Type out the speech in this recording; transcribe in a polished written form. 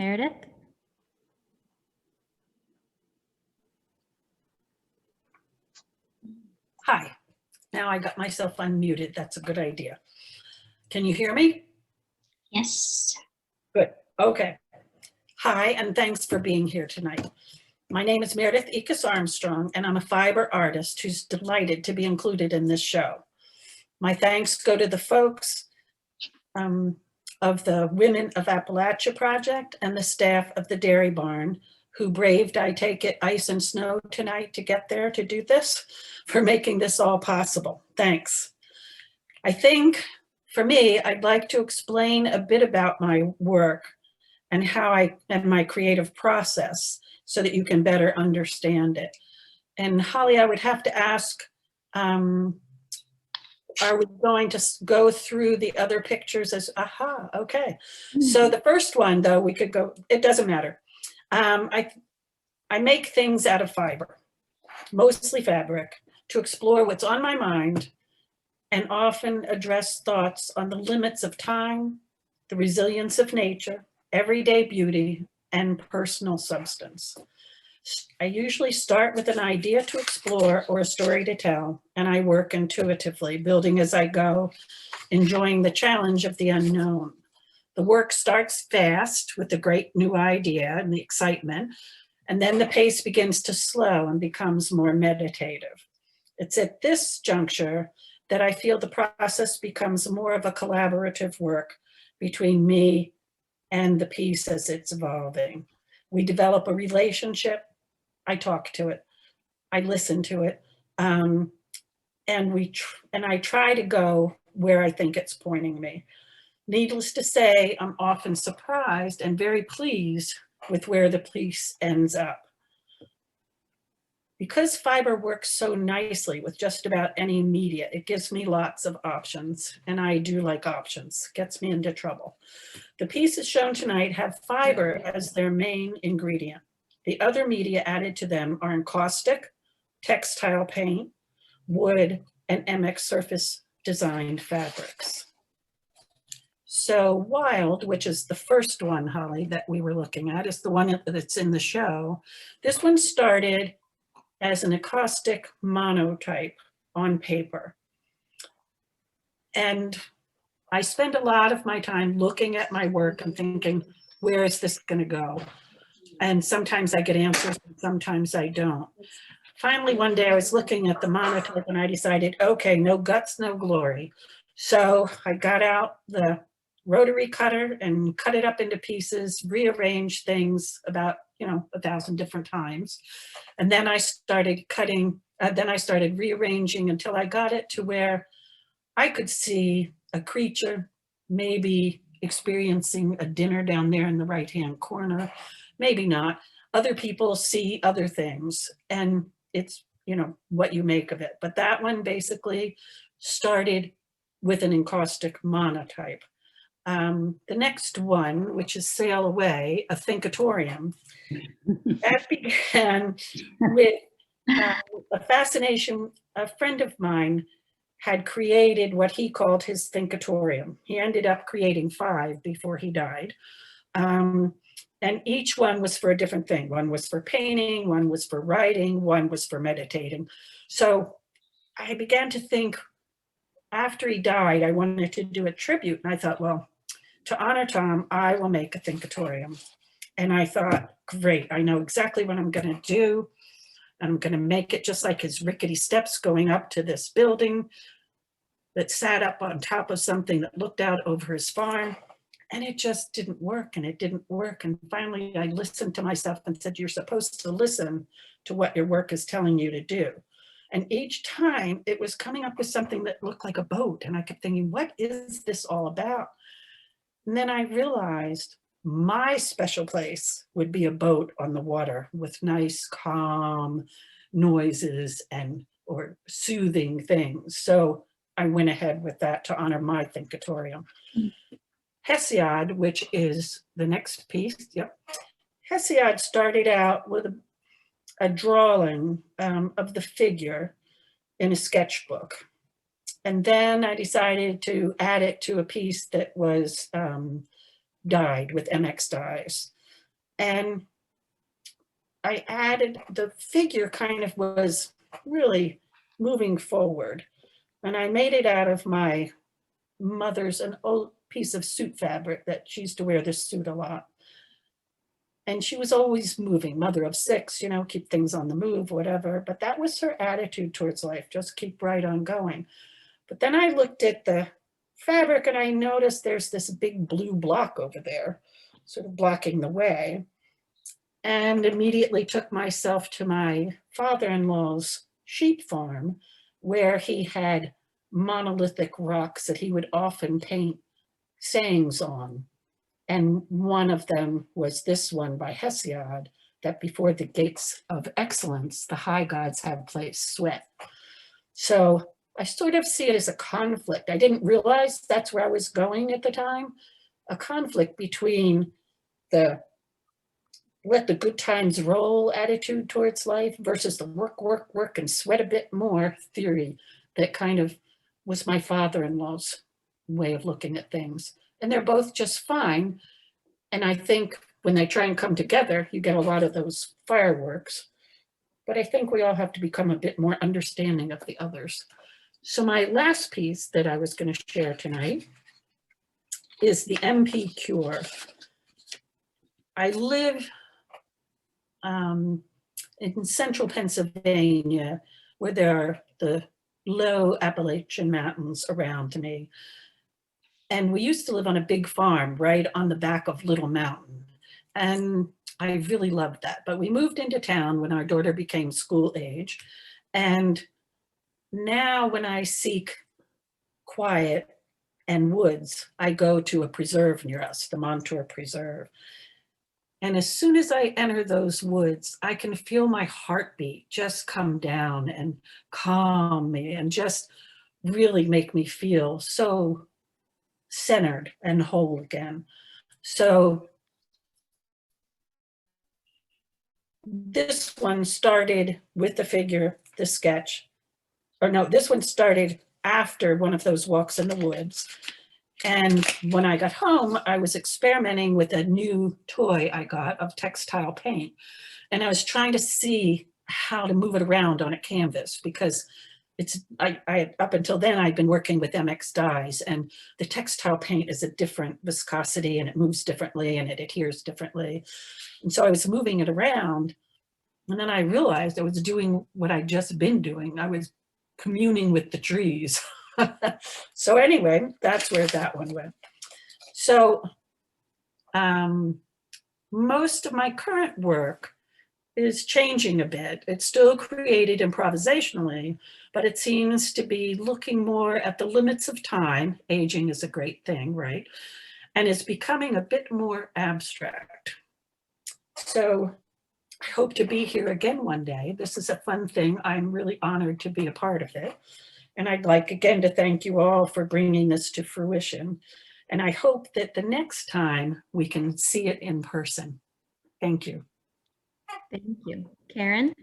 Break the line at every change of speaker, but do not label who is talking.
Meredith?
Hi, now I got myself unmuted. That's a good idea. Can you hear me?
Yes.
Good, okay. Hi, and thanks for being here tonight. My name is Meredith Eachus Armstrong, and I'm a fiber artist who's delighted to be included in this show. My thanks go to the folks of the Women of Appalachia project and the staff of the Dairy Barn who braved, I take it, ice and snow tonight to get there to do this, for making this all possible. Thanks. I think for me, I'd like to explain a bit about my work and my creative process so that you can better understand it. And Holly, I would have to ask, are we going to go through the other pictures as, aha, okay. So the first one though, we could go, it doesn't matter. I make things out of fiber, mostly fabric, to explore what's on my mind and often address thoughts on the limits of time, the resilience of nature, everyday beauty, and personal substance. I usually start with an idea to explore or a story to tell, and I work intuitively, building as I go, enjoying the challenge of the unknown. The work starts fast with the great new idea and the excitement, and then the pace begins to slow and becomes more meditative. It's at this juncture that I feel the process becomes more of a collaborative work between me and the piece as it's evolving. We develop a relationship. I talk to it. I listen to it. And I try to go where I think it's pointing me. Needless to say, I'm often surprised and very pleased with where the piece ends up. Because fiber works so nicely with just about any media, it gives me lots of options, and I do like options, gets me into trouble. The pieces shown tonight have fiber as their main ingredient. The other media added to them are encaustic, textile paint, wood, and MX surface designed fabrics. So Wild, which is the first one, Holly, that we were looking at, is the one that's in the show. This one started as an encaustic monotype on paper. And I spend a lot of my time looking at my work and thinking, where is this going to go? And sometimes I get answers, and sometimes I don't. Finally, one day I was looking at the monotype and I decided, okay, no guts, no glory. So I got out the rotary cutter and cut it up into pieces, rearranged things about 1,000 different times. And then I started cutting, then I started rearranging until I got it to where I could see a creature maybe experiencing a dinner down there in the right-hand corner, maybe not. Other people see other things, and it's, what you make of it. But that one basically started with an encaustic monotype. The next one, which is Sail Away, a thinkatorium, that began with a fascination. A friend of mine had created what he called his thinkatorium. He ended up creating 5 before he died. And each one was for a different thing. One was for painting, one was for writing, one was for meditating. So I began to think, after he died, I wanted to do a tribute. And I thought, well, to honor Tom, I will make a thinkatorium. And I thought, great, I know exactly what I'm going to do. I'm going to make it just like his rickety steps going up to this building that sat up on top of something that looked out over his farm. And it just didn't work, and it didn't work. And finally, I listened to myself and said, you're supposed to listen to what your work is telling you to do. And each time it was coming up with something that looked like a boat. And I kept thinking, what is this all about? And then I realized my special place would be a boat on the water with nice, calm noises or soothing things. So I went ahead with that to honor my thinkatorium. Hesiod, which is the next piece. Yep. Hesiod started out with a drawing of the figure in a sketchbook. And then I decided to add it to a piece that was dyed with MX dyes. And I added, the figure kind of was really moving forward. And I made it out of my mother's, an old piece of suit fabric that she used to wear this suit a lot. And she was always moving, mother of six, you know, keep things on the move, whatever. But that was her attitude towards life, just keep right on going. But then I looked at the fabric and I noticed there's this big blue block over there, sort of blocking the way. And immediately took myself to my father-in-law's sheep farm, where he had monolithic rocks that he would often paint sayings on. And one of them was this one by Hesiod, that before the gates of excellence, the high gods have placed sweat. So I sort of see it as a conflict. I didn't realize that's where I was going at the time, a conflict between the let the good times roll attitude towards life versus the work, work, work, and sweat a bit more theory that kind of was my father-in-law's way of looking at things. And they're both just fine. And I think when they try and come together, you get a lot of those fireworks. But I think we all have to become a bit more understanding of the others. So my last piece that I was going to share tonight is the MP Cure. I live in central Pennsylvania, where there are the low Appalachian mountains around me. And we used to live on a big farm right on the back of Little Mountain. And I really loved that. But we moved into town when our daughter became school age. And now when I seek quiet and woods, I go to a preserve near us, the Montour Preserve. And as soon as I enter those woods, I can feel my heartbeat just come down and calm me and just really make me feel so centered and whole again. So this one started with the figure, the sketch, or no, this one started after one of those walks in the woods. And when I got home, I was experimenting with a new toy I got of textile paint. And I was trying to see how to move it around on a canvas, because I up until then, I'd been working with MX dyes, and the textile paint is a different viscosity and it moves differently and it adheres differently. And so I was moving it around. And then I realized I was doing what I'd just been doing. I was communing with the trees. So anyway, that's where that one went. So most of my current work is changing a bit. It's still created improvisationally, but it seems to be looking more at the limits of time. Aging is a great thing, right? And it's becoming a bit more abstract. So I hope to be here again one day. This is a fun thing. I'm really honored to be a part of it. And I'd like again to thank you all for bringing this to fruition. And I hope that the next time we can see it in person. Thank you.
Thank you. Karen?